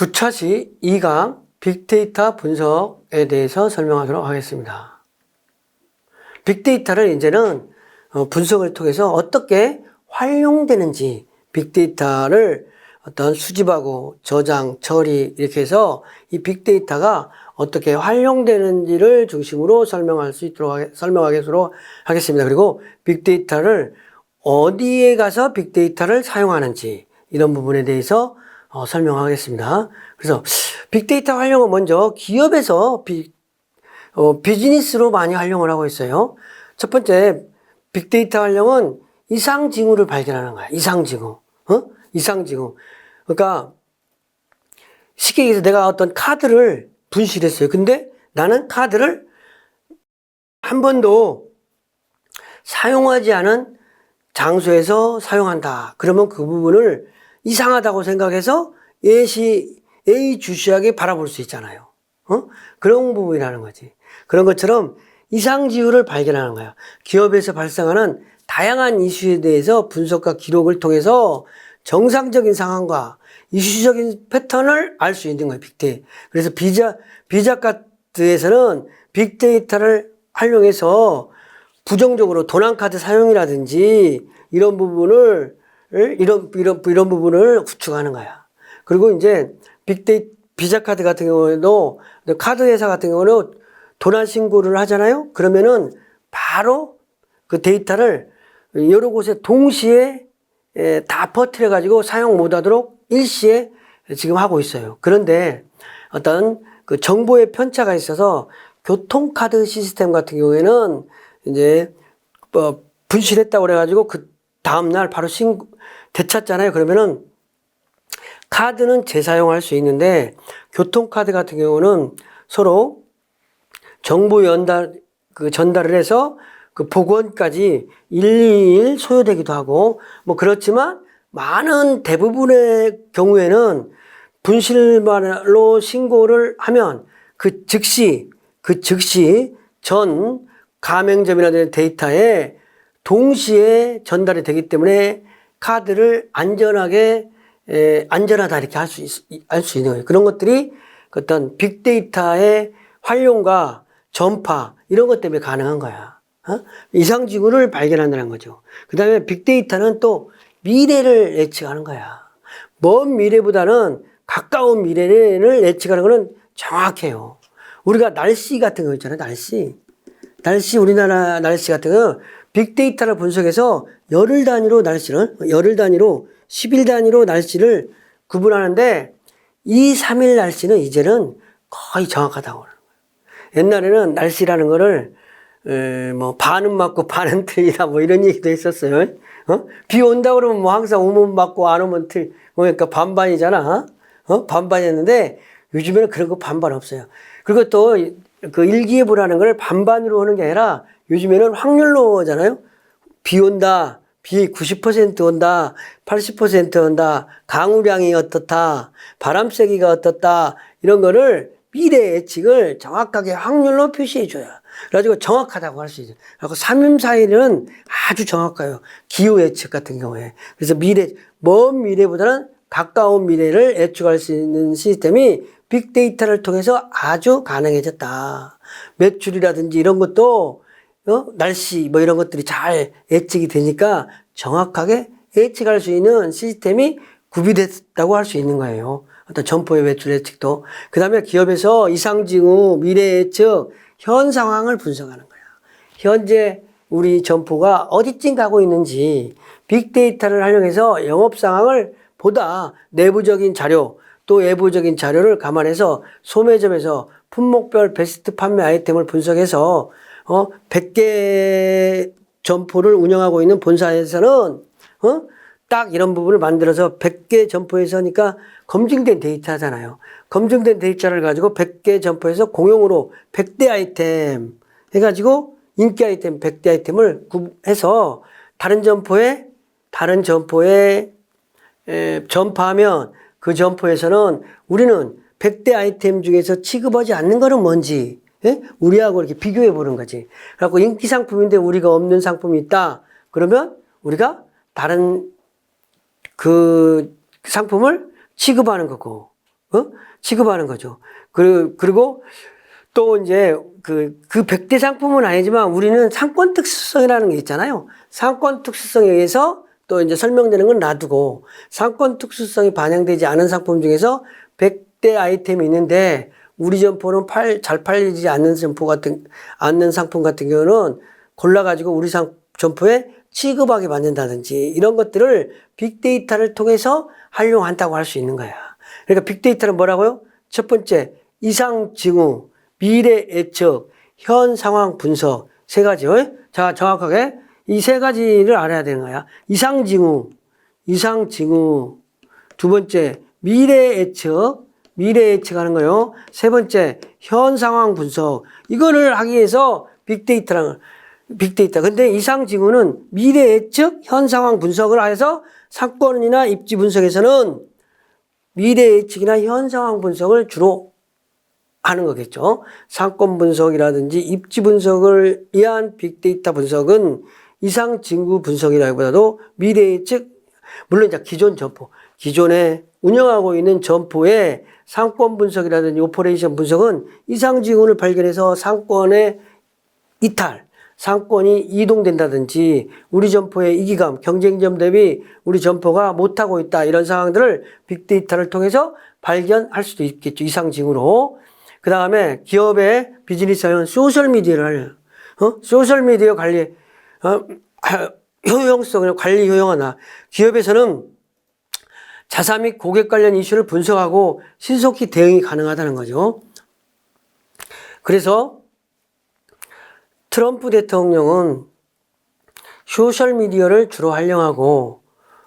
9차시 2강 빅데이터 분석에 대해서 설명하도록 하겠습니다. 빅데이터를 이제는 분석을 통해서 어떻게 활용되는지, 빅데이터를 어떤 수집하고 저장, 처리 이렇게 해서 이 빅데이터가 어떻게 활용되는지를 중심으로 설명하도록 하겠습니다. 그리고 빅데이터를 어디에 가서 빅데이터를 사용하는지 이런 부분에 대해서 설명하겠습니다. 그래서 빅데이터 활용은 먼저 기업에서 비즈니스로 많이 활용을 하고 있어요. 첫 번째 빅데이터 활용은 이상징후를 발견하는 거야. 이상징후. 이상징후. 그러니까 쉽게 얘기해서 내가 어떤 카드를 분실했어요. 근데 나는 카드를 한 번도 사용하지 않은 장소에서 사용한다. 그러면 그 부분을 이상하다고 생각해서 예의주시하게 바라볼 수 있잖아요. 그런 부분이라는 거지. 그런 것처럼 이상징후를 발견하는 거야. 기업에서 발생하는 다양한 이슈에 대해서 분석과 기록을 통해서 정상적인 상황과 이슈적인 패턴을 알 수 있는 거예요. 빅데이터. 그래서 비자카드에서는 빅데이터를 활용해서 부정적으로 도난카드 사용이라든지 이런 부분을 이런 부분을 구축하는 거야. 그리고 이제 비자카드 같은 경우에도 카드 회사 같은 경우는 도난 신고를 하잖아요. 그러면은 바로 그 데이터를 여러 곳에 동시에 다 퍼뜨려 가지고 사용 못하도록 일시에 지금 하고 있어요. 그런데 어떤 그 정보의 편차가 있어서 교통카드 시스템 같은 경우에는 이제 분실했다고 그래가지고 그 다음날 바로 되찾잖아요. 그러면은 카드는 재사용할 수 있는데 교통카드 같은 경우는 서로 정보 전달을 해서 그 복원까지 1, 2일 소요되기도 하고 뭐 그렇지만 많은 대부분의 경우에는 분실말로 신고를 하면 그 즉시 전 가맹점이라든지 데이터에 동시에 전달이 되기 때문에 카드를 안전하다 이렇게 할 수 있는 거예요. 그런 것들이 어떤 빅데이터의 활용과 전파 이런 것 때문에 가능한 거야. 이상징후를 발견한다는 거죠. 그 다음에 빅데이터는 또 미래를 예측하는 거야. 먼 미래보다는 가까운 미래를 예측하는 거는 정확해요. 우리가 날씨 같은 거 있잖아요. 날씨 우리나라 날씨 같은 거 빅데이터를 분석해서 열흘 단위로 10일 단위로 날씨를 구분하는데 2, 3일 날씨는 이제는 거의 정확하다고 그러는 거예요. 옛날에는 날씨라는 거를 뭐 반은 맞고 반은 틀리다 뭐 이런 얘기도 했었어요. 비 온다 그러면 뭐 항상 오면 맞고 안 오면 그러니까 반반이잖아. 반반이었는데 요즘에는 그런 거 반반 없어요. 그리고 또 그 일기예보라는 걸 반반으로 하는 게 아니라 요즘에는 확률로 하잖아요. 비 온다. 비 90% 온다. 80% 온다. 강우량이 어떻다. 바람 세기가 어떻다. 이런 거를 미래 예측을 정확하게 확률로 표시해 줘요. 그래가지고 정확하다고 할 수 있어요. 그리고 3일, 4일은 아주 정확해요. 기후 예측 같은 경우에. 그래서 먼 미래보다는 가까운 미래를 예측할 수 있는 시스템이 빅데이터를 통해서 아주 가능해졌다. 매출이라든지 이런 것도 날씨 뭐 이런 것들이 잘 예측이 되니까 정확하게 예측할 수 있는 시스템이 구비됐다고 할 수 있는 거예요. 어떤 점포의 매출 예측도. 그 다음에 기업에서 이상징후, 미래 예측, 현 상황을 분석하는 거야. 현재 우리 점포가 어디쯤 가고 있는지 빅데이터를 활용해서 영업 상황을 보다 내부적인 자료 또 외부적인 자료를 감안해서 소매점에서 품목별 베스트 판매 아이템을 분석해서 100개 점포를 운영하고 있는 본사에서는 딱 이런 부분을 만들어서 100개 점포에서 하니까 검증된 데이터잖아요. 검증된 데이터를 가지고 100개 점포에서 공용으로 100대 아이템 해가지고 인기 아이템 100대 아이템을 해서 다른 점포에 전파하면 그 점포에서는 우리는 100대 아이템 중에서 취급하지 않는 거는 뭔지 우리하고 이렇게 비교해 보는 거지. 그래갖고 인기 상품인데 우리가 없는 상품이 있다. 그러면 우리가 다른 그 상품을 취급하는 거고 취급하는 거죠. 그리고 또 이제 그 100대 상품은 아니지만 우리는 상권 특수성이라는 게 있잖아요. 상권 특수성에 의해서 또 이제 설명되는 건 놔두고 상권 특수성이 반영되지 않은 상품 중에서 100대 아이템이 있는데 우리 점포는 잘 팔리지 않는 않는 상품 같은 경우는 골라가지고 우리 점포에 취급하게 만든다든지 이런 것들을 빅데이터를 통해서 활용한다고 할 수 있는 거야. 그러니까 빅데이터는 뭐라고요? 첫 번째, 이상 징후, 미래 예측, 현 상황 분석 세 가지요. 자, 정확하게 이 세 가지를 알아야 되는 거야. 이상 징후. 두 번째, 미래 예측하는 거요. 세 번째, 현 상황 분석. 이거를 하기 위해서 빅데이터. 근데 이상 징후는 미래 예측, 현 상황 분석을 해서 상권이나 입지 분석에서는 미래 예측이나 현 상황 분석을 주로 하는 거겠죠. 상권 분석이라든지 입지 분석을 위한 빅데이터 분석은 이상 징후 분석이라기보다도 미래 예측, 물론 이제 기존에 운영하고 있는 점포의 상권 분석이라든지 오퍼레이션 분석은 이상 징후를 발견해서 상권의 상권이 이동된다든지 우리 점포의 이기감, 경쟁점 대비 우리 점포가 못하고 있다 이런 상황들을 빅데이터를 통해서 발견할 수도 있겠죠. 이상 징후로. 그 다음에 기업의 비즈니스하면 소셜미디어를 소셜미디어 관리 효용성을 관리 효용하나 기업에서는 자사 및 고객 관련 이슈를 분석하고 신속히 대응이 가능하다는 거죠. 그래서 트럼프 대통령은 소셜미디어를 주로 활용하고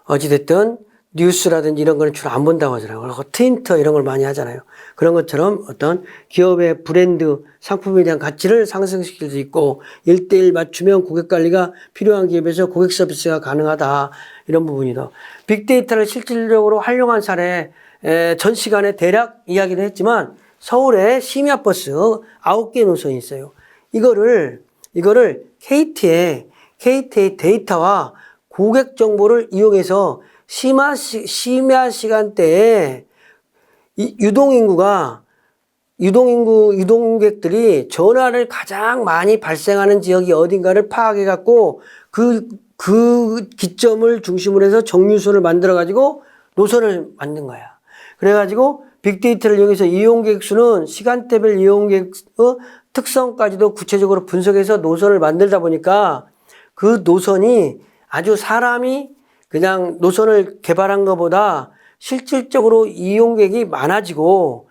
어찌됐든 뉴스라든지 이런 거는 주로 안 본다고 하잖아요. 그리고 트위터 이런 걸 많이 하잖아요. 그런 것처럼 어떤 기업의 브랜드, 상품에 대한 가치를 상승시킬 수 있고 1:1 맞추면 고객 관리가 필요한 기업에서 고객 서비스가 가능하다. 이런 부분이다. 빅데이터를 실질적으로 활용한 사례 전 시간에 대략 이야기를 했지만 서울에 심야버스 9개 노선이 있어요. 이거를 KT의 데이터와 고객 정보를 이용해서 심야 시간대에 유동객들이 전화를 가장 많이 발생하는 지역이 어딘가를 파악해 갖고 그 기점을 중심으로 해서 정류소를 만들어 가지고 노선을 만든 거야. 그래 가지고 빅데이터를 이용해서 이용객 수는 시간대별 이용객 특성까지도 구체적으로 분석해서 노선을 만들다 보니까 그 노선이 아주 사람이 그냥 노선을 개발한 것보다 실질적으로 이용객이 많아지고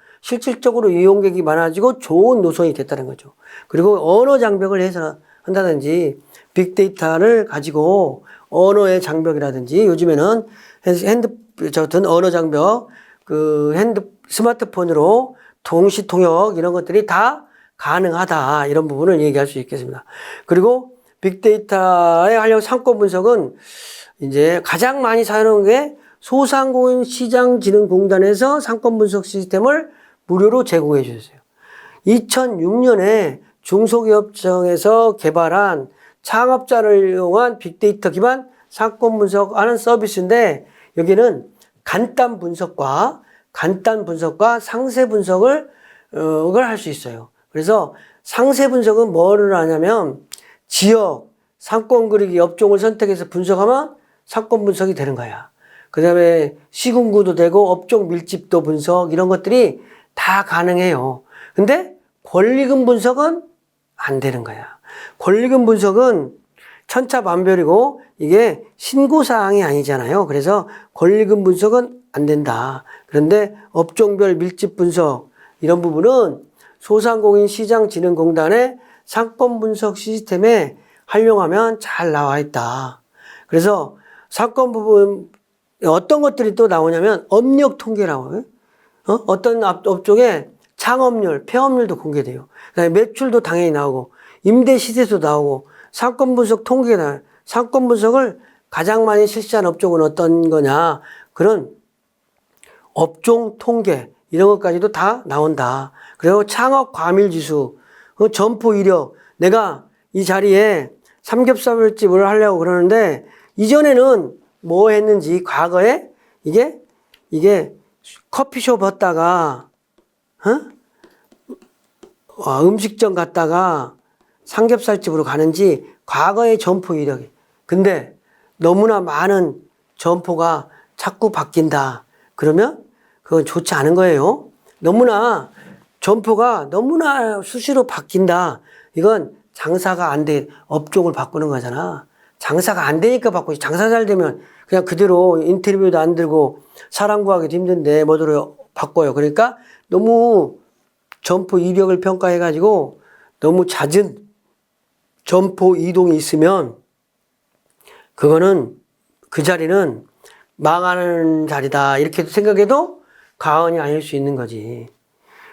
좋은 노선이 됐다는 거죠. 그리고 언어 장벽을 해서 한다든지 빅데이터를 가지고 언어의 장벽이라든지 요즘에는 언어 장벽, 스마트폰으로 동시 통역 이런 것들이 다 가능하다. 이런 부분을 얘기할 수 있겠습니다. 그리고 빅데이터의 활용 상권 분석은 이제 가장 많이 사용하는 게 소상공인시장진흥공단에서 상권 분석 시스템을 무료로 제공해 주셨어요. 2006년에 중소기업청에서 개발한 창업자를 이용한 빅데이터 기반 상권 분석하는 서비스인데 여기는 간단 분석과 상세 분석을 할 수 있어요. 그래서 상세 분석은 뭐를 하냐면 지역, 상권 그리기 업종을 선택해서 분석하면 상권 분석이 되는 거야. 그 다음에 시군구도 되고 업종 밀집도 분석 이런 것들이 다 가능해요. 근데 권리금 분석은 안 되는 거야. 권리금 분석은 천차만별이고 이게 신고사항이 아니잖아요. 그래서 권리금 분석은 안 된다. 그런데 업종별 밀집 분석 이런 부분은 소상공인시장진흥공단의 상권 분석 시스템에 활용하면 잘 나와 있다. 그래서 상권 부분 어떤 것들이 또 나오냐면 업력 통계라고 해요. 어떤 업종에 창업률, 폐업률도 공개돼요. 그다음에 매출도 당연히 나오고 임대 시세도 나오고 상권 분석 통계나 상권 분석을 가장 많이 실시한 업종은 어떤 거냐 그런 업종 통계 이런 것까지도 다 나온다. 그리고 창업 과밀 지수, 점포 이력. 내가 이 자리에 삼겹살집을 하려고 그러는데 이전에는 뭐 했는지 과거에 이게 커피숍 갔다가, 음식점 갔다가 삼겹살집으로 가는지 과거의 점포 이력이. 근데 너무나 많은 점포가 자꾸 바뀐다. 그러면 그건 좋지 않은 거예요. 너무나 점포가 너무나 수시로 바뀐다. 이건 장사가 안 돼. 업종을 바꾸는 거잖아. 장사가 안 되니까 바꾸지. 장사 잘 되면 그냥 그대로 인터뷰도 안 들고 사람 구하기도 힘든데 뭐대로 바꿔요. 그러니까 너무 점포 이력을 평가해가지고 너무 잦은 점포 이동이 있으면 그거는 그 자리는 망하는 자리다. 이렇게 생각해도 과언이 아닐 수 있는 거지.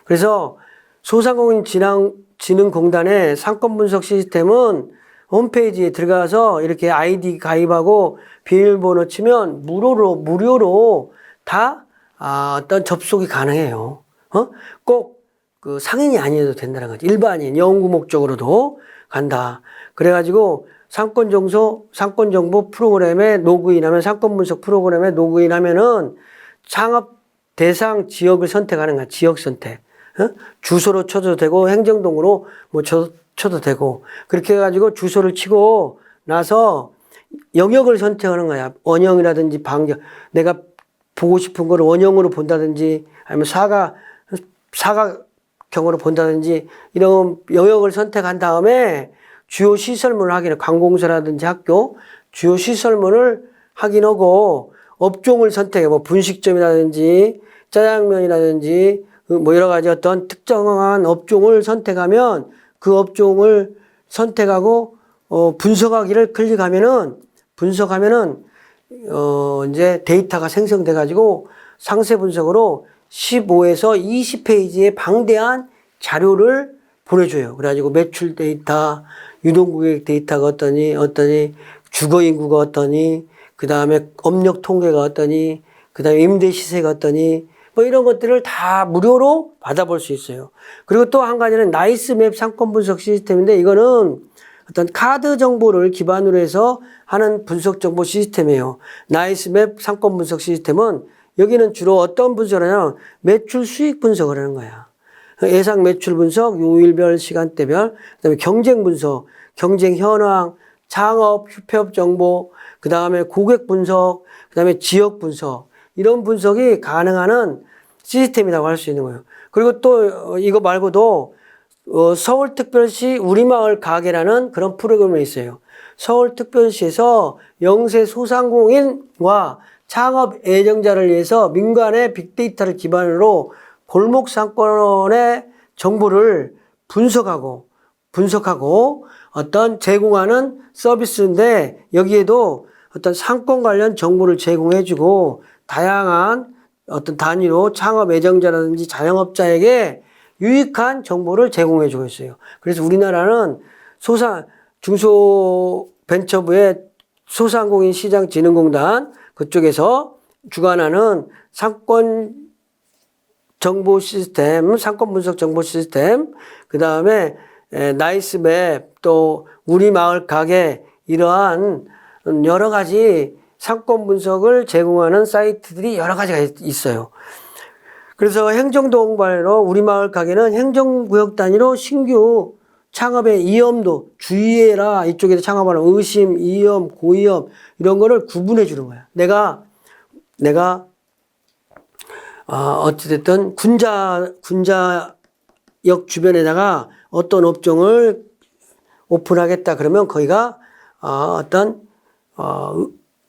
그래서 소상공인진흥공단의 상권분석 시스템은 홈페이지에 들어가서 이렇게 아이디 가입하고 비밀번호 치면 무료로 다 어떤 접속이 가능해요. 꼭 그 상인이 아니어도 된다는 거지. 일반인 연구 목적으로도 간다. 그래가지고 상권정보 프로그램에 로그인하면 상권분석 프로그램에 로그인하면은 창업 대상 지역을 선택하는 거야. 지역 선택. 주소로 쳐도 되고 행정동으로 뭐 쳐도 되고 그렇게 해가지고 주소를 치고 나서 영역을 선택하는 거야. 원형이라든지 방역. 내가 보고 싶은 거를 원형으로 본다든지 아니면 사각형으로 본다든지 이런 영역을 선택한 다음에 주요 시설물을 확인해. 관공서라든지 학교 주요 시설물을 확인하고 업종을 선택해. 뭐 분식점이라든지 짜장면이라든지 뭐 여러 가지 어떤 특정한 업종을 선택하면 그 업종을 선택하고 분석하기를 클릭하면은 이제 데이터가 생성돼 가지고 상세 분석으로 15에서 20페이지의 방대한 자료를 보내줘요. 그래가지고 매출 데이터, 유동고객 데이터가 어떠니, 주거 인구가 어떠니, 그 다음에 업력 통계가 어떠니, 그 다음에 임대 시세가 어떠니, 뭐 이런 것들을 다 무료로 받아볼 수 있어요. 그리고 또 한 가지는 나이스맵 상권 분석 시스템인데 이거는 어떤 카드 정보를 기반으로 해서 하는 분석 정보 시스템이에요. 나이스맵 상권 분석 시스템은 여기는 주로 어떤 분석을 하냐면 매출 수익 분석을 하는 거야. 예상 매출 분석, 요일별, 시간대별, 그다음에 경쟁 분석, 경쟁 현황, 창업, 휴폐업 정보, 그다음에 고객 분석, 그다음에 지역 분석 이런 분석이 가능한 시스템이라고 할 수 있는 거예요. 그리고 또 이거 말고도 서울특별시 우리마을 가게라는 그런 프로그램이 있어요. 서울특별시에서 영세 소상공인과 창업 애정자를 위해서 민간의 빅데이터를 기반으로 골목 상권의 정보를 분석하고 어떤 제공하는 서비스인데 여기에도 어떤 상권 관련 정보를 제공해주고 다양한 어떤 단위로 창업 애정자라든지 자영업자에게 유익한 정보를 제공해주고 있어요. 그래서 우리나라는 중소벤처부의 소상공인시장진흥공단 그쪽에서 주관하는 상권 정보 시스템, 상권 분석 정보 시스템, 그 다음에 나이스맵, 또 우리 마을 가게 이러한 여러 가지 상권 분석을 제공하는 사이트들이 여러 가지가 있어요. 그래서 행정도움발로 우리 마을 가게는 행정구역 단위로 신규 창업의 위험도 주의해라 이쪽에서 창업하는 의심, 위험, 고위험 이런 거를 구분해 주는 거야. 내가 어찌됐든 군자역 주변에다가 어떤 업종을 오픈하겠다 그러면 거기가 어떤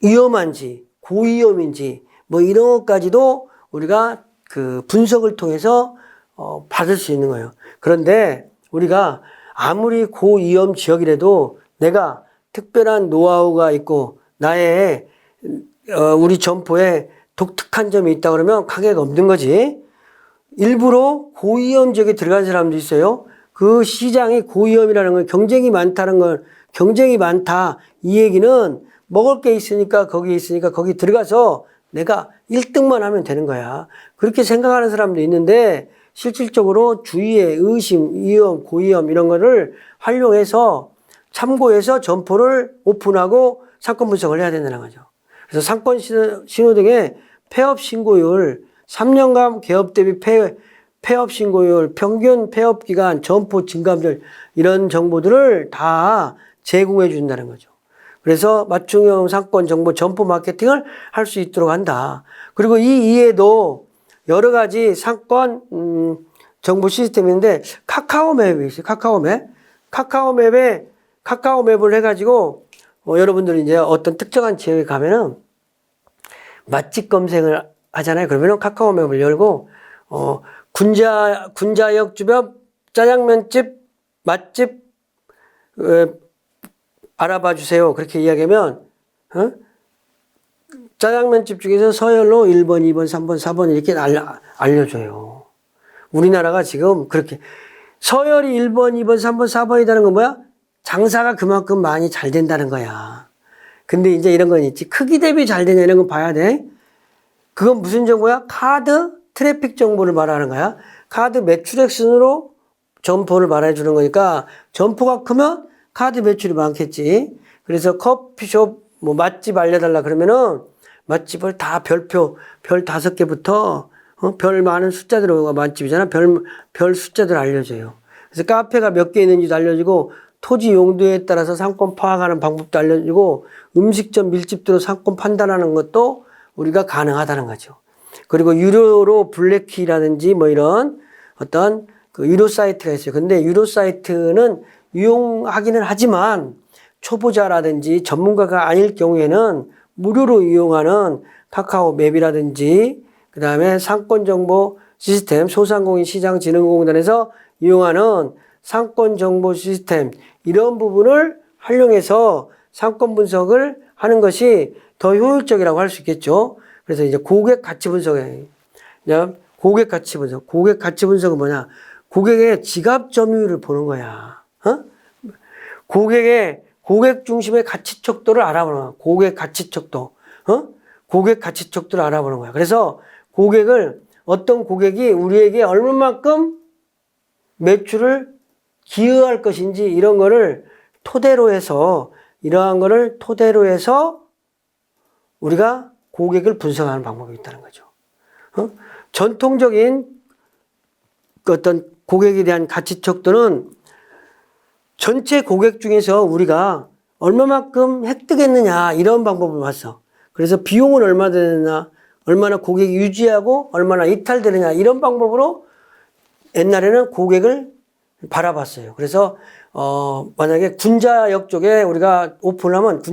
위험한지 고위험인지 뭐 이런 것까지도 우리가 그 분석을 통해서 받을 수 있는 거예요. 그런데 우리가 아무리 고위험 지역이라도 내가 특별한 노하우가 있고 나의 우리 점포에 독특한 점이 있다 그러면 가게가 없는 거지. 일부러 고위험 지역에 들어간 사람도 있어요. 그 시장이 고위험이라는 건 경쟁이 많다는 걸 경쟁이 많다. 이 얘기는 먹을 게 있으니까 거기 들어가서 내가 1등만 하면 되는 거야. 그렇게 생각하는 사람도 있는데 실질적으로 주위에 의심, 위험, 고위험 이런 거를 활용해서 참고해서 점포를 오픈하고 상권 분석을 해야 된다는 거죠. 그래서 상권 신호등의 폐업 신고율 3년간 개업 대비 폐업 신고율, 평균 폐업 기간, 점포 증감률 이런 정보들을 다 제공해 준다는 거죠. 그래서 맞춤형 상권 정보 점포 마케팅을 할 수 있도록 한다. 그리고 이 이외에도 여러 가지 상권 정보 시스템인데 카카오맵이 있어요. 카카오맵을 해가지고 여러분들이 이제 어떤 특정한 지역에 가면은 맛집 검색을 하잖아요. 그러면은 카카오맵을 열고 군자역 주변 짜장면집 맛집 알아봐 주세요. 그렇게 이야기하면 짜장면집 중에서 서열로 1번, 2번, 3번, 4번 이렇게 알려줘요. 우리나라가 지금 그렇게 서열이 1번, 2번, 3번, 4번이라는 건 뭐야? 장사가 그만큼 많이 잘 된다는 거야. 근데 이제 이런 건 있지. 크기 대비 잘 되냐 이런 건 봐야 돼. 그건 무슨 정보야? 카드 트래픽 정보를 말하는 거야. 카드 매출액 순으로 점포를 말해주는 거니까 점포가 크면 카드 매출이 많겠지. 그래서 커피숍 뭐 맛집 알려달라 그러면은 맛집을 다 별표 별 5개부터 별 많은 숫자들로 맛집이잖아. 별 숫자들 알려줘요. 그래서 카페가 몇 개 있는지도 알려주고 토지 용도에 따라서 상권 파악하는 방법도 알려주고 음식점 밀집도로 상권 판단하는 것도 우리가 가능하다는 거죠. 그리고 유료로 블랙키라든지 뭐 이런 어떤 그 유료 사이트가 있어요. 근데 유료 사이트는 이용하기는 하지만 초보자라든지 전문가가 아닐 경우에는 무료로 이용하는 카카오 맵이라든지 그 다음에 상권정보 시스템 소상공인 시장진흥공단에서 이용하는 상권정보 시스템 이런 부분을 활용해서 상권 분석을 하는 것이 더 효율적이라고 할 수 있겠죠. 그래서 이제 고객 가치 분석이에요. 고객 가치 분석. 고객 가치 분석은 뭐냐? 고객의 지갑 점유율을 보는 거야. 고객 중심의 가치 척도를 알아보는 거야. 고객 가치 척도. 고객 가치 척도를 알아보는 거야. 그래서 어떤 고객이 우리에게 얼마만큼 매출을 기여할 것인지 이런 거를 토대로 해서 이러한 거를 토대로 해서 우리가 고객을 분석하는 방법이 있다는 거죠. 전통적인 어떤 고객에 대한 가치 척도는 전체 고객 중에서 우리가 얼마만큼 획득했느냐 이런 방법을 봤어. 그래서 비용은 얼마 되느냐, 얼마나 고객이 유지하고 얼마나 이탈되느냐 이런 방법으로 옛날에는 고객을 바라봤어요. 그래서 만약에 군자역 쪽에 우리가 오픈하면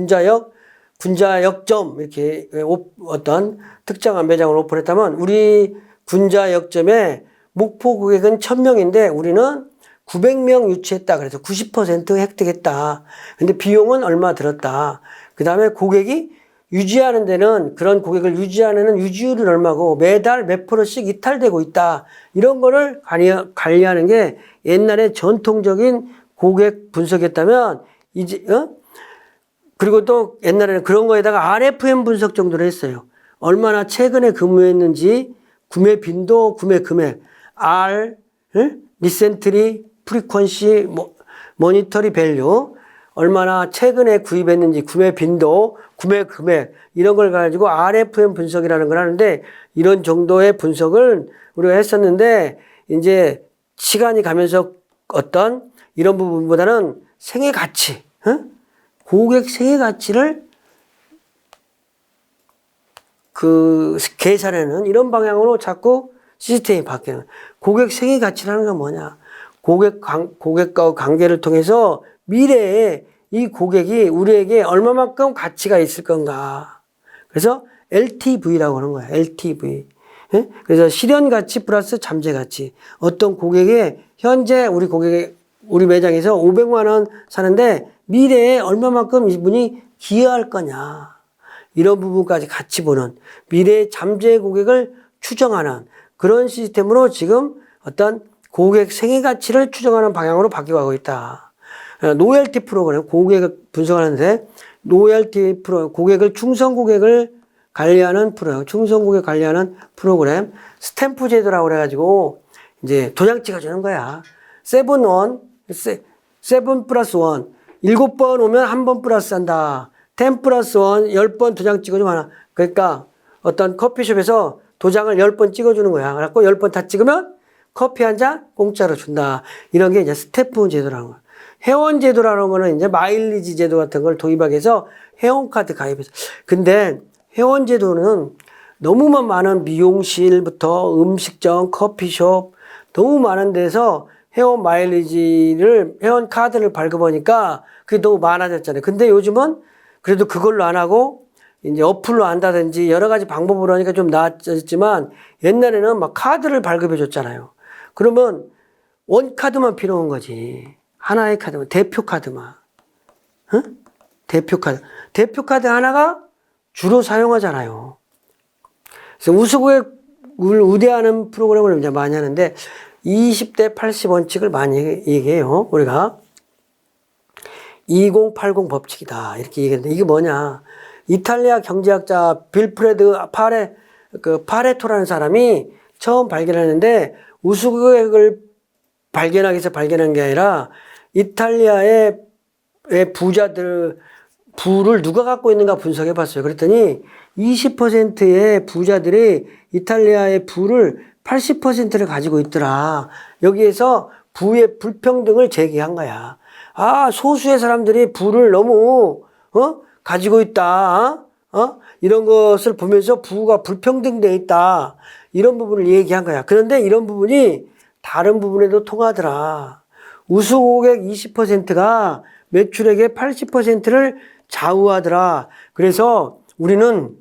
군자역점 이렇게 어떤 특정한 매장을 오픈했다면 우리 군자역점에 목표 고객은 1000명인데 우리는 900명 유치했다. 그래서 90% 획득했다. 근데 비용은 얼마 들었다. 그 다음에 고객이 유지하는 데는 그런 고객을 유지하는 데는 유지율은 얼마고 매달 몇 프로씩 이탈되고 있다. 이런 거를 관리하는 게 옛날에 전통적인 고객 분석이었다면 이제 그리고 또 옛날에는 그런 거에다가 RFM 분석 정도를 했어요. 얼마나 최근에 근무했는지 구매 빈도, 구매 금액, 리센트리, 프리퀀시, 모니터리 밸류 얼마나 최근에 구입했는지 구매 빈도, 구매 금액 이런 걸 가지고 RFM 분석이라는 걸 하는데 이런 정도의 분석을 우리가 했었는데 이제 시간이 가면서 어떤 이런 부분보다는 생애 가치, 고객 생애 가치를 계산하는 이런 방향으로 자꾸 시스템이 바뀌는 거예요. 고객 생애 가치라는 건 뭐냐? 고객과 관계를 통해서 미래에 이 고객이 우리에게 얼마만큼 가치가 있을 건가. 그래서 LTV라고 하는 거야. LTV. 그래서 실현 가치 플러스 잠재 가치. 어떤 고객의 현재 우리 매장에서 500만 원 사는데 미래에 얼마만큼 이분이 기여할 거냐. 이런 부분까지 같이 보는 미래의 잠재 고객을 추정하는 그런 시스템으로 지금 어떤 고객 생애 가치를 추정하는 방향으로 바뀌어가고 있다. 노열티 프로그램, 고객을 분석하는데 노열티 프로그램, 충성 고객을 관리하는 프로그램, 충성 고객 관리하는 프로그램, 스탬프 제도라고 그래가지고 이제 도장 찍어주는 거야. 7 플러스 1. 7번 오면 1번 플러스 한다. 10 플러스 1, 10번 도장 찍어주면 하나. 그러니까 어떤 커피숍에서 도장을 10번 찍어주는 거야. 그래갖고 10번 다 찍으면 커피 한 잔 공짜로 준다. 이런 게 이제 스태프 제도라는 거야. 회원 제도라는 거는 이제 마일리지 제도 같은 걸 도입하기 위해서 회원카드 가입해서. 근데 회원 제도는 너무만 많은 미용실부터 음식점, 커피숍 너무 많은 데서 회원 마일리지를, 회원 카드를 발급하니까 그게 너무 많아졌잖아요. 근데 요즘은 그래도 그걸로 안 하고 이제 어플로 한다든지 여러 가지 방법으로 하니까 좀 나아졌지만 옛날에는 막 카드를 발급해 줬잖아요. 그러면 원 카드만 필요한 거지. 하나의 카드만, 대표 카드만. 응? 대표 카드. 대표 카드 하나가 주로 사용하잖아요. 그래서 우수고객을 우대하는 프로그램을 이제 많이 하는데 20대 80 원칙을 많이 얘기해요. 우리가 2080 법칙이다 이렇게 얘기했는데 이게 뭐냐? 이탈리아 경제학자 빌프레드 파레토라는 사람이 처음 발견했는데 우수고객을 발견하기 위해서 발견한 게 아니라 이탈리아의 부를 누가 갖고 있는가 분석해 봤어요. 그랬더니 20%의 부자들이 이탈리아의 부를 80%를 가지고 있더라. 여기에서 부의 불평등을 제기한 거야. 아, 소수의 사람들이 부를 너무 가지고 있다. 이런 것을 보면서 부가 불평등돼 있다. 이런 부분을 얘기한 거야. 그런데 이런 부분이 다른 부분에도 통하더라. 우수고객 20%가 매출액의 80%를 좌우하더라. 그래서 우리는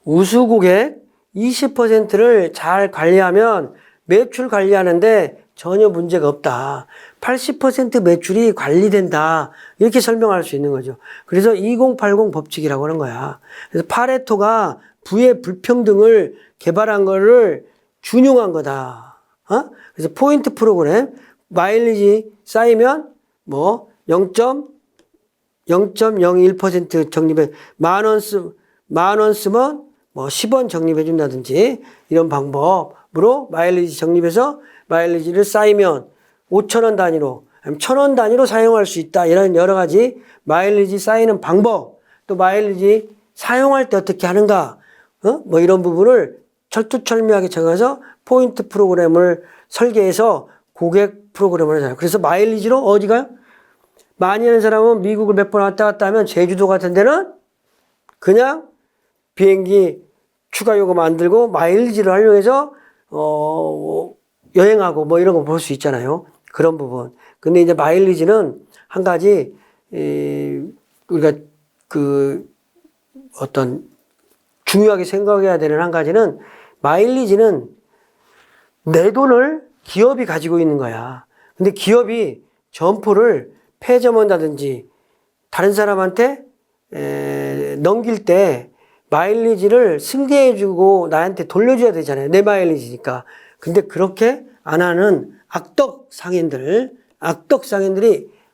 우수고객 20%를 잘 관리하면 매출 관리하는데 전혀 문제가 없다. 80% 매출이 관리된다. 이렇게 설명할 수 있는 거죠. 그래서 2080 법칙이라고 하는 거야. 그래서 파레토가 부의 불평등을 개발한 거를 준용한 거다. 그래서 포인트 프로그램, 마일리지 쌓이면 뭐 0.01% 적립해, 만 원 쓰면 뭐 10원 적립해 준다든지 이런 방법으로 마일리지 적립해서 마일리지를 쌓이면 5,000원 단위로, 1,000원 단위로 사용할 수 있다. 이런 여러 가지 마일리지 쌓이는 방법, 또 마일리지 사용할 때 어떻게 하는가, 뭐 이런 부분을 철두철미하게 정해서 포인트 프로그램을 설계해서 고객 프로그램을 하잖아요. 그래서 마일리지로 어디 가요? 많이 하는 사람은 미국을 몇 번 왔다 갔다 하면 제주도 같은 데는 그냥 비행기 추가 요금 안 들고 마일리지를 활용해서 여행하고 뭐 이런 거 볼 수 있잖아요. 그런 부분. 근데 이제 마일리지는 한 가지 우리가 그 어떤 중요하게 생각해야 되는 한 가지는 마일리지는 내 돈을 기업이 가지고 있는 거야. 근데 기업이 점포를 폐점한다든지 다른 사람한테 넘길 때 마일리지를 승계해주고 나한테 돌려줘야 되잖아요. 내 마일리지니까. 근데 그렇게 안 하는 악덕 상인들이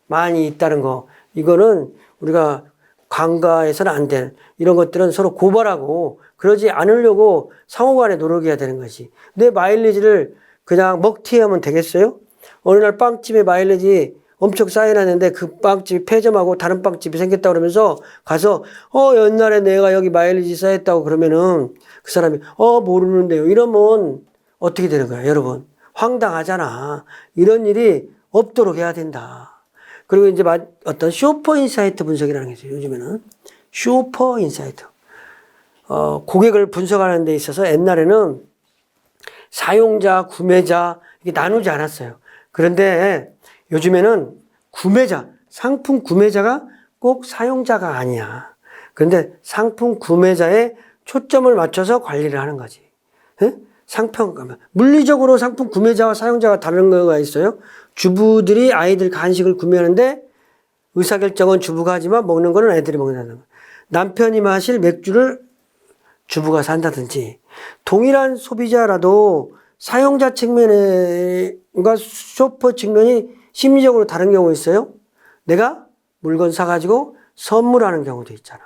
많이 있다는 거. 이거는 우리가 관가해서는 안 될, 이런 것들은 서로 고발하고 그러지 않으려고 상호간에 노력해야 되는 거지. 내 마일리지를 그냥 먹튀하면 되겠어요? 어느 날 빵집에 마일리지 엄청 쌓여놨는데 그 빵집이 폐점하고 다른 빵집이 생겼다 그러면서 가서 옛날에 내가 여기 마일리지 쌓였다고 그러면은 그 사람이 모르는데요. 이러면 어떻게 되는 거야, 여러분? 황당하잖아. 이런 일이 없도록 해야 된다. 그리고 이제 어떤 쇼퍼 인사이트 분석이라는 게 있어요. 요즘에는 쇼퍼 인사이트. 고객을 분석하는 데 있어서 옛날에는 사용자, 구매자 이렇게 나누지 않았어요. 그런데 요즘에는 상품 구매자가 꼭 사용자가 아니야. 그런데 상품 구매자에 초점을 맞춰서 관리를 하는 거지. 물리적으로 상품 구매자와 사용자가 다른 거가 있어요. 주부들이 아이들 간식을 구매하는데 의사결정은 주부가 하지만 먹는 거는 애들이 먹는다는 거. 남편이 마실 맥주를 주부가 산다든지. 동일한 소비자라도 사용자 측면과 쇼퍼 측면이 심리적으로 다른 경우 있어요. 내가 물건 사가지고 선물하는 경우도 있잖아.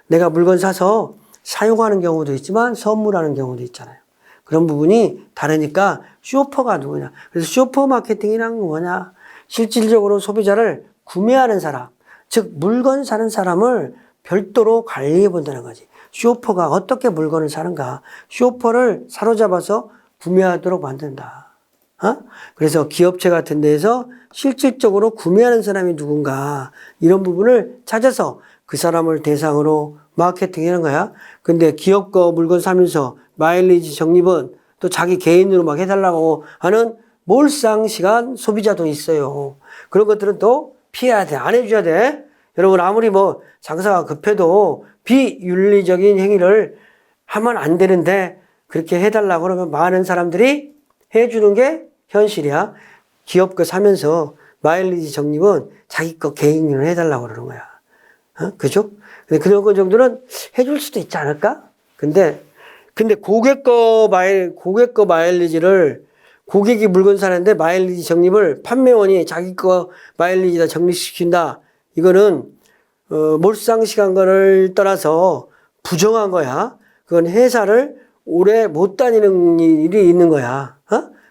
내가 물건 사서 사용하는 경우도 있지만 선물하는 경우도 있잖아요. 그런 부분이 다르니까 쇼퍼가 누구냐. 그래서 쇼퍼 마케팅이란 건 뭐냐. 실질적으로 소비자를 구매하는 사람, 즉 물건 사는 사람을 별도로 관리해 본다는 거지. 쇼퍼가 어떻게 물건을 사는가. 쇼퍼를 사로잡아서 구매하도록 만든다. 그래서 기업체 같은 데에서 실질적으로 구매하는 사람이 누군가 이런 부분을 찾아서 그 사람을 대상으로 마케팅 하는 거야. 근데 기업 거 물건 사면서 마일리지 적립은 또 자기 개인으로 막 해달라고 하는 몰상식한 소비자도 있어요. 그런 것들은 또 피해야 돼. 안 해줘야 돼. 여러분 아무리 뭐 장사가 급해도 비윤리적인 행위를 하면 안 되는데 그렇게 해달라고 그러면 많은 사람들이 해주는 게 현실이야. 기업 거 사면서 마일리지 적립은 자기 거 개인으로 해달라고 그러는 거야. 그죠? 근데 그런 거 정도는 해줄 수도 있지 않을까? 근데 고객 거 마일리지를 고객이 물건 사는데 마일리지 적립을 판매원이 자기 거 마일리지다 적립시킨다. 이거는 몰상식한 거를 떠나서 부정한 거야. 그건 회사를 오래 못 다니는 일이 있는 거야.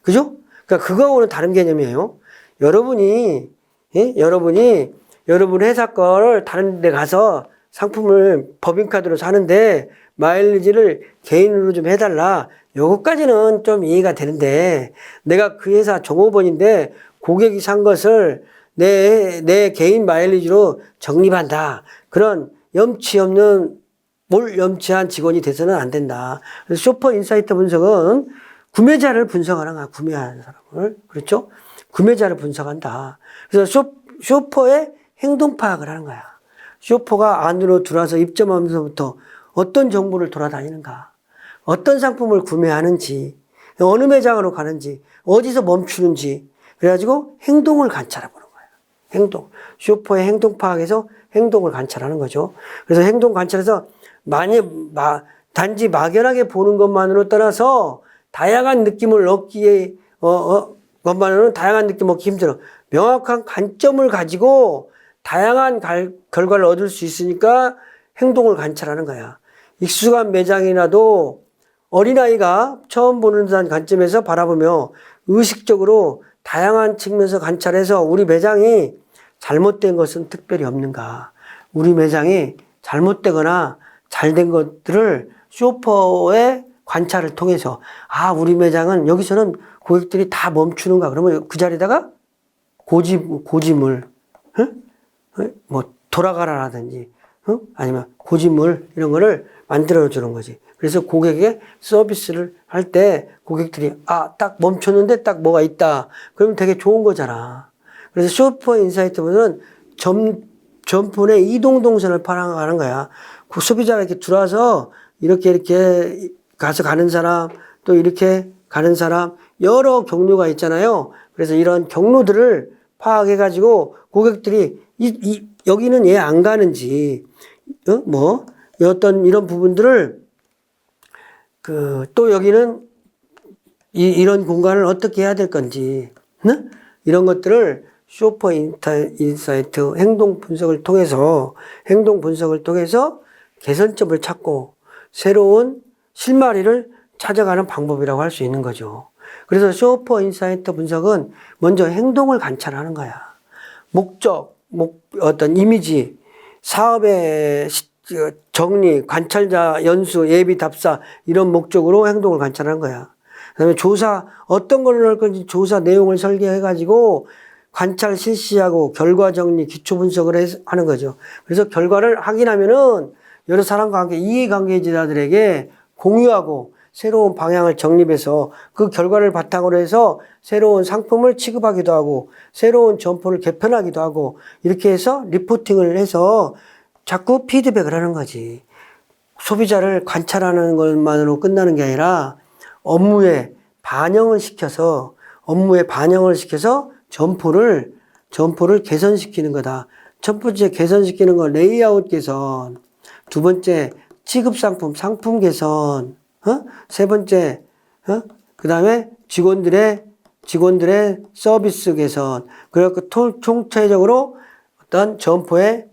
그죠? 그러니까 그거하고는 다른 개념이에요. 여러분 회사 거를 다른 데 가서 상품을 법인카드로 사는데 마일리지를 개인으로 좀 해달라. 요거까지는 좀 이해가 되는데 내가 그 회사 종업원인데 고객이 산 것을 내 개인 마일리지로 적립한다. 그런 염치한 직원이 돼서는 안 된다. 그래서 쇼퍼 인사이트 분석은 구매자를 분석하는 거야. 구매하는 사람을. 그렇죠? 구매자를 분석한다. 그래서 쇼퍼의 행동 파악을 하는 거야. 쇼퍼가 안으로 들어와서 입점하면서부터 어떤 정보를 돌아다니는가, 어떤 상품을 구매하는지, 어느 매장으로 가는지, 어디서 멈추는지, 그래가지고 행동을 관찰해 보는 거예요. 행동. 쇼퍼의 행동 파악에서 행동을 관찰하는 거죠. 그래서 행동 관찰해서 단지 막연하게 보는 것만으로 떠나서 다양한 느낌을 얻기에, 것만으로는 다양한 느낌 얻기 힘들어. 명확한 관점을 가지고 다양한 결과를 얻을 수 있으니까 행동을 관찰하는 거야. 익숙한 매장이라도 어린아이가 처음 보는 듯한 관점에서 바라보며 의식적으로 다양한 측면에서 관찰해서 우리 매장이 잘못된 것은 특별히 없는가. 우리 매장이 잘못되거나 잘된 것들을 쇼퍼의 관찰을 통해서 우리 매장은 여기서는 고객들이 다 멈추는가. 그러면 그 자리에다가 고지물, 뭐 돌아가라라든지 아니면 고지물 이런 거를 만들어 주는 거지. 그래서 고객에게 서비스를 할 때 고객들이 딱 멈췄는데 딱 뭐가 있다. 그러면 되게 좋은 거잖아. 그래서 쇼퍼 인사이트는 전분의 이동 동선을 파악하는 거야. 그 소비자가 이렇게 들어와서 이렇게 가서 가는 사람, 또 이렇게 가는 사람, 여러 경로가 있잖아요. 그래서 이런 경로들을 파악해가지고 고객들이 여기는 얘 안 가는지, 어떤 이런 부분들을 또 여기는 이런 공간을 어떻게 해야 될 건지, 이런 것들을 쇼퍼 인사이트 행동 분석을 통해서 개선점을 찾고 새로운 실마리를 찾아가는 방법이라고 할 수 있는 거죠. 그래서 쇼퍼 인사이트 분석은 먼저 행동을 관찰하는 거야. 목적, 어떤 이미지, 사업의 정리, 관찰자 연수, 예비 답사 이런 목적으로 행동을 관찰하는 거야. 그다음에 조사, 어떤 걸로 할 건지 조사 내용을 설계해가지고 관찰 실시하고 결과 정리, 기초 분석을 하는 거죠. 그래서 결과를 확인하면은 여러 사람과 함께 이해관계자들에게 공유하고 새로운 방향을 정립해서 그 결과를 바탕으로 해서 새로운 상품을 취급하기도 하고 새로운 점포를 개편하기도 하고 이렇게 해서 리포팅을 해서 자꾸 피드백을 하는 거지. 소비자를 관찰하는 것만으로 끝나는 게 아니라 업무에 반영을 시켜서 점포를 개선시키는 거다. 첫 번째 개선시키는 거 레이아웃 개선. 두 번째 취급 상품 개선. 세 번째, 그 다음에 직원들의 서비스 개선. 그리고 총체적으로 어떤 점포의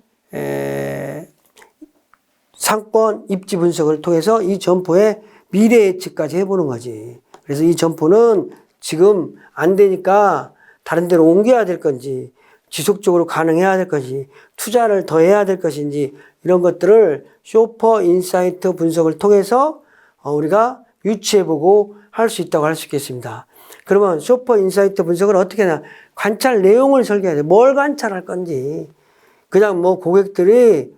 상권 입지 분석을 통해서 이 점포의 미래 예측까지 해보는 거지. 그래서 이 점포는 지금 안 되니까 다른 데로 옮겨야 될 건지, 지속적으로 가능해야 될 것인지, 투자를 더 해야 될 것인지, 이런 것들을 쇼퍼 인사이트 분석을 통해서 우리가 유추해보고 할 수 있다고 할 수 있겠습니다. 그러면 쇼퍼 인사이트 분석을 어떻게 하냐? 관찰 내용을 설계해야 돼. 뭘 관찰할 건지. 그냥 뭐 고객들이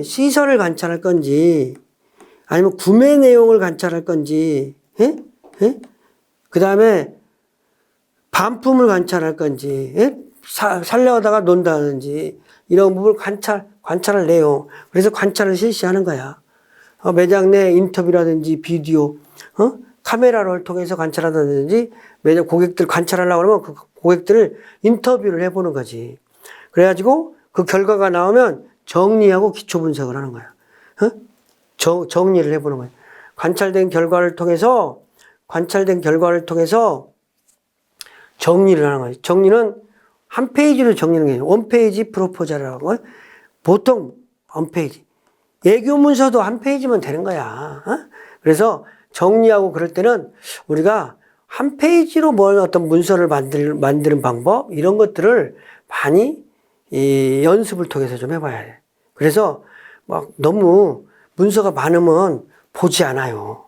시설을 관찰할 건지, 아니면 구매 내용을 관찰할 건지, 예? 예? 그 다음에 반품을 관찰할 건지, 예? 살려다가 논다든지, 이런 부분을 관찰할 내용. 그래서 관찰을 실시하는 거야. 매장 내 인터뷰라든지 비디오, 카메라를 통해서 관찰한다든지, 매장 고객들 관찰하려고 하면 그 고객들을 인터뷰를 해보는 거지. 그래가지고 그 결과가 나오면 정리하고 기초 분석을 하는 거야. 정리를 해보는 거야. 관찰된 결과를 통해서 정리를 하는 거야. 정리는 한 페이지로 정리하는 게 아니라 원페이지 프로포절이라고 하고, 보통 원페이지. 예교 문서도 한 페이지면 되는 거야. 그래서 정리하고 그럴 때는 우리가 한 페이지로 뭘 어떤 문서를 만드는 방법, 이런 것들을 많이 연습을 통해서 좀 해봐야 돼. 그래서 막 너무 문서가 많으면 보지 않아요.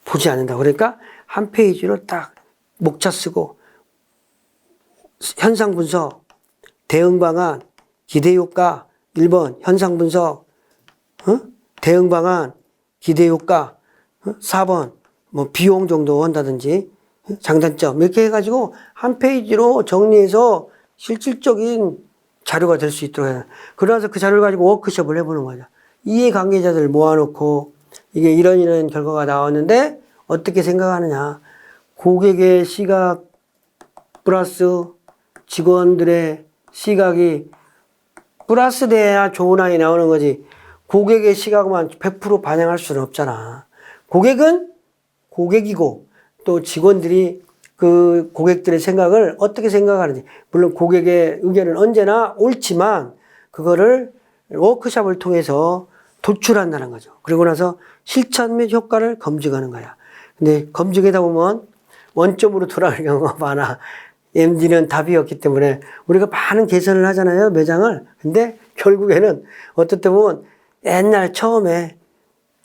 보지 않는다. 그러니까 한 페이지로 딱 목차 쓰고, 현상 분석, 대응 방안, 기대 효과, 1번 현상 분석, 대응 방안, 기대 효과, 4번 뭐 비용 정도 한다든지, 장단점, 이렇게 해가지고 한 페이지로 정리해서 실질적인 자료가 될 수 있도록 해요. 그러면서 그 자료를 가지고 워크숍을 해보는 거죠. 이해관계자들 모아놓고, 이게 이런 결과가 나왔는데 어떻게 생각하느냐. 고객의 시각 플러스 직원들의 시각이 플러스 돼야 좋은 아이 나오는 거지. 고객의 시각만 100% 반영할 수는 없잖아. 고객은 고객이고, 또 직원들이 그 고객들의 생각을 어떻게 생각하는지, 물론 고객의 의견은 언제나 옳지만 그거를 워크숍을 통해서 도출한다는 거죠. 그리고 나서 실천 및 효과를 검증하는 거야. 근데 검증하다 보면 원점으로 돌아갈 경우가 많아. MD는 답이 없기 때문에 우리가 많은 개선을 하잖아요, 매장을. 근데 결국에는 어떨 때 보면 옛날 처음에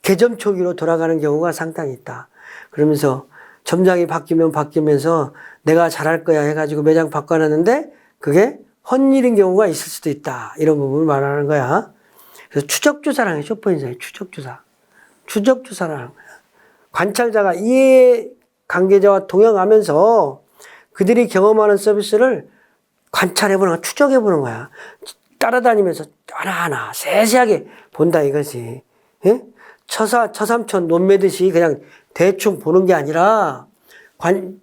개점 초기로 돌아가는 경우가 상당히 있다. 그러면서 점장이 바뀌면서 내가 잘할 거야 해가지고 매장 바꿔놨는데 그게 헛일인 경우가 있을 수도 있다. 이런 부분을 말하는 거야. 그래서 추적조사라는 게 쇼퍼인사의 추적조사. 추적조사라는 거야. 관찰자가 이해관계자와 동행하면서 그들이 경험하는 서비스를 관찰해보는 거야. 추적해보는 거야. 따라다니면서 하나하나 세세하게 본다 이거지. 예? 처삼촌 논매듯이 그냥 대충 보는 게 아니라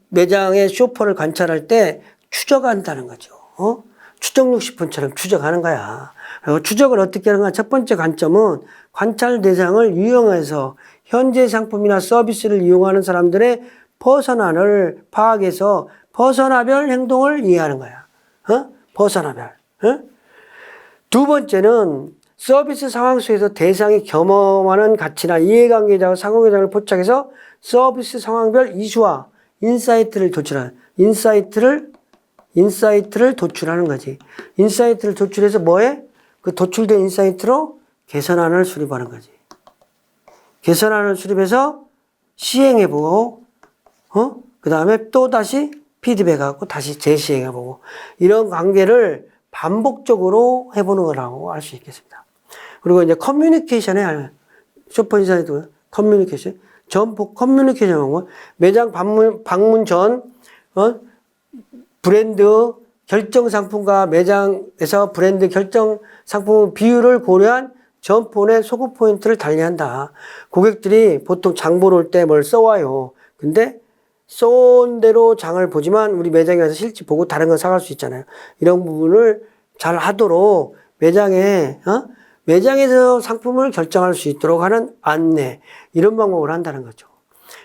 매장의 쇼퍼를 관찰할 때 추적한다는 거죠. 추적 60분처럼 추적하는 거야. 그리고 추적을 어떻게 하는가? 첫 번째 관점은 관찰 대상을 유형해서 현재 상품이나 서비스를 이용하는 사람들의 퍼서나를 파악해서 퍼서나별 행동을 이해하는 거야. 퍼서나별. 두 번째는 서비스 상황 속에서 대상이 경험하는 가치나 이해관계자와 상호작용을 포착해서 서비스 상황별 이슈와 인사이트를 도출하는, 인사이트를 도출하는 거지. 인사이트를 도출해서 뭐해? 그 도출된 인사이트로 개선안을 수립하는 거지. 개선안을 수립해서 시행해보고, 그 다음에 또 다시 피드백하고 다시 재시행해보고, 이런 관계를 반복적으로 해보는 거라고 할 수 있겠습니다. 그리고 이제 커뮤니케이션에, 쇼퍼 인사이트 커뮤니케이션, 커뮤니케이션은 매장 방문 전, 브랜드 결정 상품과 매장에서 브랜드 결정 상품 비율을 고려한 전폰의 소구 포인트를 달리한다. 고객들이 보통 장 보러 올 때 뭘 써와요. 근데 써온 대로 장을 보지만 우리 매장에 와서 실제 보고 다른 거 사갈 수 있잖아요. 이런 부분을 잘 하도록 매장에서 상품을 결정할 수 있도록 하는 안내, 이런 방법을 한다는 거죠.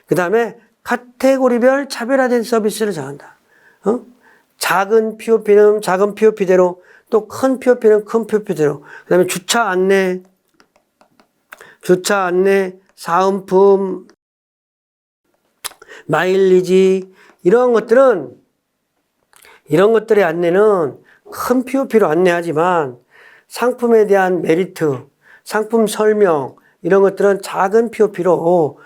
그 다음에 카테고리별 차별화된 서비스를 정한다. 작은 POP는 작은 POP대로, 또 큰 POP는 큰 POP대로, 그 다음에 주차 안내, 사은품, 마일리지, 이런 것들의 안내는 큰 POP로 안내하지만 상품에 대한 메리트, 상품 설명 이런 것들은 작은 POP로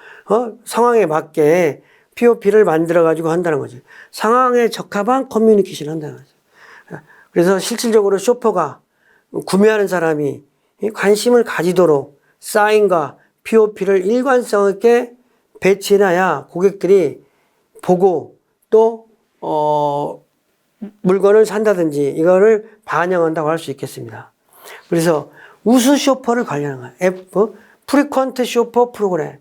상황에 맞게 POP를 만들어 가지고 한다는 거지. 상황에 적합한 커뮤니케이션을 한다는 거지. 그래서 실질적으로 쇼퍼가 구매하는 사람이 관심을 가지도록 사인과 POP를 일관성 있게 배치해놔야 고객들이 보고 또 물건을 산다든지 이거를 반영한다고 할 수 있겠습니다. 그래서 우수 쇼퍼를 관리하는 거예요. F, 프리퀀트 쇼퍼 프로그램.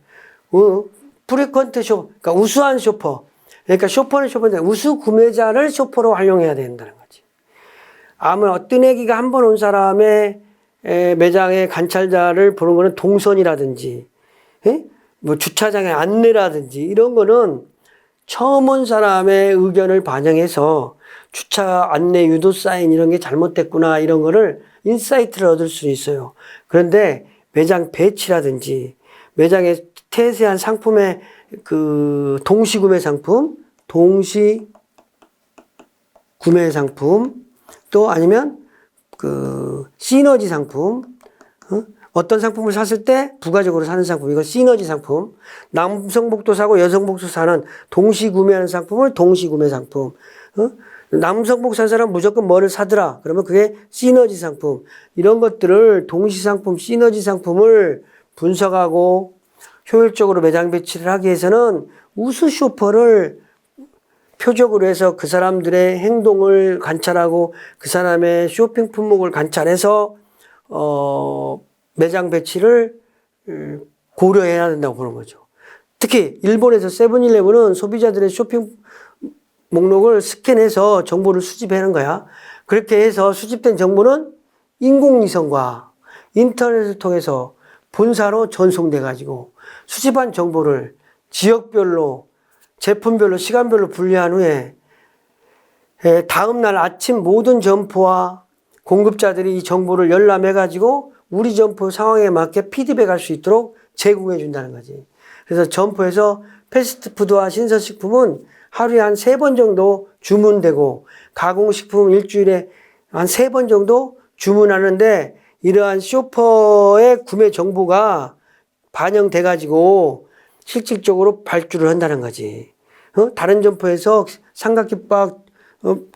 프리퀀트 쇼퍼, 그러니까 우수한 쇼퍼. 그러니까 쇼퍼는 쇼퍼인데 우수 구매자를 쇼퍼로 활용해야 된다는 거지. 아무 어떤 애기가 한 번 온 사람의 매장의 관찰자를 보는 거는 동선이라든지, 뭐 주차장의 안내라든지 이런 거는 처음 온 사람의 의견을 반영해서 주차 안내 유도 사인 이런 게 잘못됐구나 이런 거를 인사이트를 얻을 수 있어요. 그런데 매장 배치라든지 매장의 태세한 상품의 그 동시구매 상품 또 아니면 그 시너지 상품, 어떤 상품을 샀을 때 부가적으로 사는 상품, 이거 시너지 상품. 남성복도 사고 여성복도 사는 동시구매하는 상품을 동시구매 상품. 남성복 산 사람 무조건 뭐를 사더라. 그러면 그게 시너지 상품. 이런 것들을 동시상품, 시너지 상품을 분석하고 효율적으로 매장 배치를 하기 위해서는 우수 쇼퍼를 표적으로 해서 그 사람들의 행동을 관찰하고 그 사람의 쇼핑 품목을 관찰해서 매장 배치를 고려해야 된다고 보는 거죠. 특히 일본에서 세븐일레븐은 소비자들의 쇼핑 목록을 스캔해서 정보를 수집하는 거야. 그렇게 해서 수집된 정보는 인공위성과 인터넷을 통해서 본사로 전송돼 가지고 수집한 정보를 지역별로 제품별로 시간별로 분리한 후에 다음날 아침 모든 점포와 공급자들이 이 정보를 열람해 가지고 우리 점포 상황에 맞게 피드백할 수 있도록 제공해 준다는 거지. 그래서 점포에서 패스트푸드와 신선식품은 하루에 한 3번 정도 주문되고 가공식품은 일주일에 한 3번 정도 주문하는데 이러한 쇼퍼의 구매 정보가 반영돼 가지고 실질적으로 발주를 한다는 거지. 다른 점포에서 삼각김밥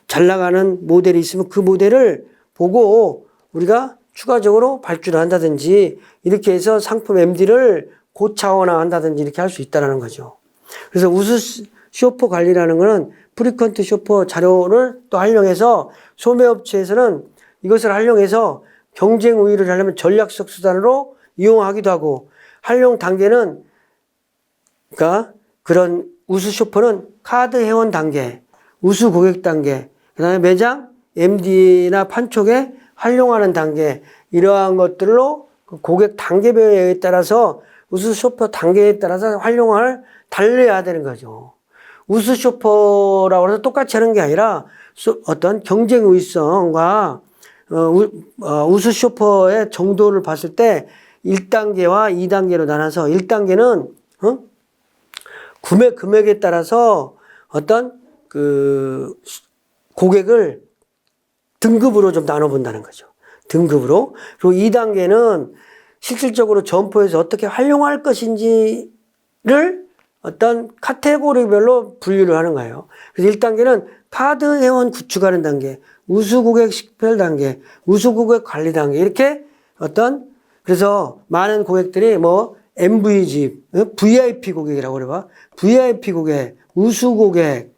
잘 나가는 모델이 있으면 그 모델을 보고 우리가 추가적으로 발주를 한다든지 이렇게 해서 상품 MD를 고차원화한다든지 이렇게 할 수 있다는 거죠. 그래서 우수 쇼퍼 관리라는 거는 프리퀀트 쇼퍼 자료를 또 활용해서 소매업체에서는 이것을 활용해서 경쟁 우위를 하려면 전략적 수단으로 이용하기도 하고 활용 단계는 그러니까 그런 우수 쇼퍼는 카드 회원 단계, 우수 고객 단계, 그 다음에 매장 MD나 판촉에 활용하는 단계 이러한 것들로 고객 단계별에 따라서 우수 쇼퍼 단계에 따라서 활용을 달려야 되는 거죠. 우수 쇼퍼라고 해서 똑같이 하는 게 아니라 어떤 경쟁 우위성과 우수 쇼퍼의 정도를 봤을 때 1단계와 2단계로 나눠서 1단계는 구매 금액에 따라서 어떤 그 고객을 등급으로 좀 나눠본다는 거죠. 등급으로. 그리고 2단계는 실질적으로 점포에서 어떻게 활용할 것인지를 어떤 카테고리별로 분류를 하는 거예요. 그래서 1단계는 카드 회원 구축하는 단계, 우수 고객 식별 단계, 우수 고객 관리 단계 이렇게 어떤 그래서 많은 고객들이 뭐 MVG, VIP 고객이라고 그래봐. VIP 고객, 우수 고객,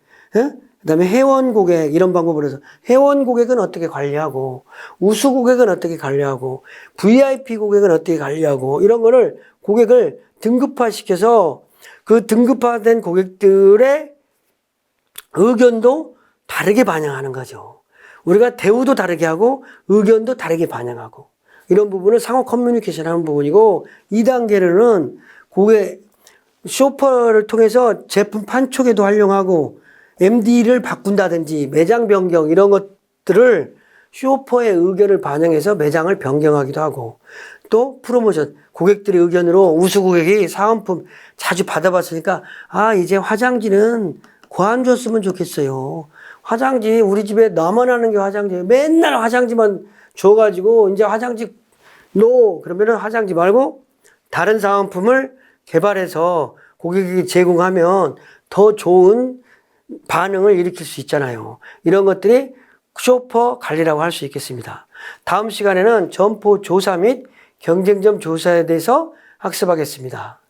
그다음에 회원 고객 이런 방법으로 해서 회원 고객은 어떻게 관리하고 우수 고객은 어떻게 관리하고 VIP 고객은 어떻게 관리하고 이런 거를 고객을 등급화시켜서 그 등급화된 고객들의 의견도 다르게 반영하는 거죠. 우리가 대우도 다르게 하고 의견도 다르게 반영하고 이런 부분을 상호 커뮤니케이션 하는 부분이고 2단계로는 고객 쇼퍼를 통해서 제품 판촉에도 활용하고 MD를 바꾼다든지 매장 변경 이런 것들을 쇼퍼의 의견을 반영해서 매장을 변경하기도 하고 또 프로모션 고객들의 의견으로 우수 고객이 사은품 자주 받아봤으니까 아 이제 화장지는 고안 줬으면 좋겠어요. 화장지 우리 집에 나만 하는 게 화장지. 맨날 화장지만 줘가지고 이제 화장지 그러면은 화장지 말고 다른 사은품을 개발해서 고객에게 제공하면 더 좋은 반응을 일으킬 수 있잖아요. 이런 것들이 쇼퍼 관리라고 할 수 있겠습니다. 다음 시간에는 점포 조사 및 경쟁점 조사에 대해서 학습하겠습니다.